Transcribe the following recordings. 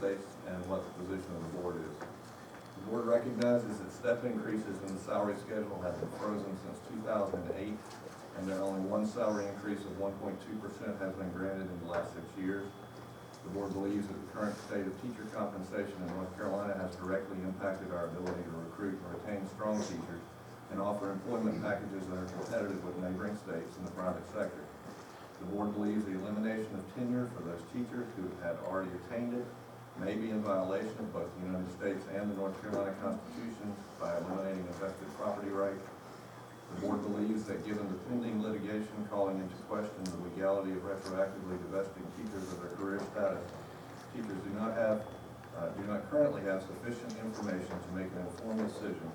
states and what the position of the board is. The board recognizes that step increases in the salary schedule have been frozen since 2008, and that only one salary increase of 1.2% has been granted in the last 6 years. The board believes that the current state of teacher compensation in North Carolina has directly impacted our ability to recruit and retain strong teachers and offer employment packages that are competitive with neighboring states in the private sector. The board believes the elimination of tenure for those teachers who had already attained it may be in violation of both the United States and the North Carolina Constitution by eliminating a vested property right. The board believes that given the pending litigation calling into question the legality of retroactively divesting teachers of their career status, teachers do not currently have sufficient information to make an informed decision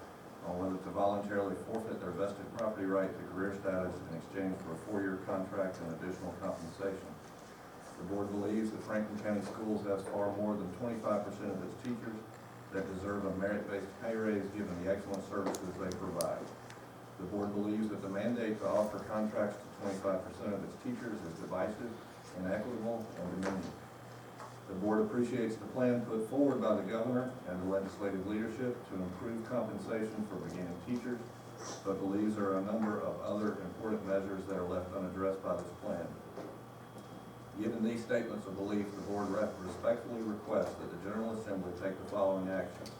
on whether to voluntarily forfeit their vested property right to career status in exchange for a 4-year contract and additional compensation. The board believes that Franklin County Schools has far more than 25% of its teachers that deserve a merit-based pay raise given the excellent services they provide. The board believes that the mandate to offer contracts to 25% of its teachers is divisive, inequitable, and demeaning. The board appreciates the plan put forward by the governor and the legislative leadership to improve compensation for beginning teachers, but believes there are a number of other important measures that are left unaddressed by this plan. Given these statements of belief, the board respectfully requests that the General Assembly take the following actions.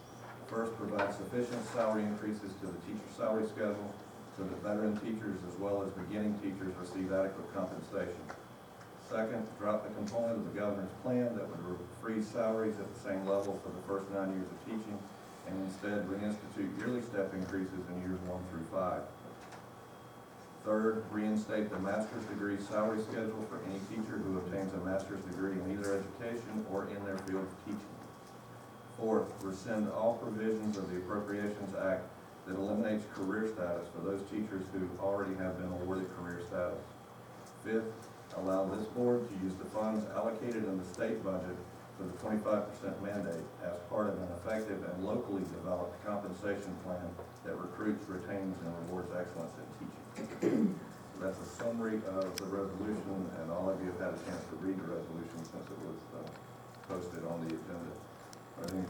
First, provide sufficient salary increases to the teacher salary schedule so that veteran teachers as well as beginning teachers receive adequate compensation. Second, drop the component of the governor's plan that would freeze salaries at the same level for the first 9 years of teaching and instead reinstitute yearly step increases in years 1 through 5. Third, reinstate the master's degree salary schedule for any teacher who obtains a master's degree in either education or in their field of teaching. Fourth, rescind all provisions of the Appropriations Act that eliminates career status for those teachers who already have been awarded career status. Fifth, allow this board to use the funds allocated in the state budget for the 25% mandate as part of an effective and locally developed compensation plan that recruits, retains, and rewards excellence in teaching. So that's a summary of the resolution, and all of you have had a chance to read the resolution since it was posted on the agenda. Are there any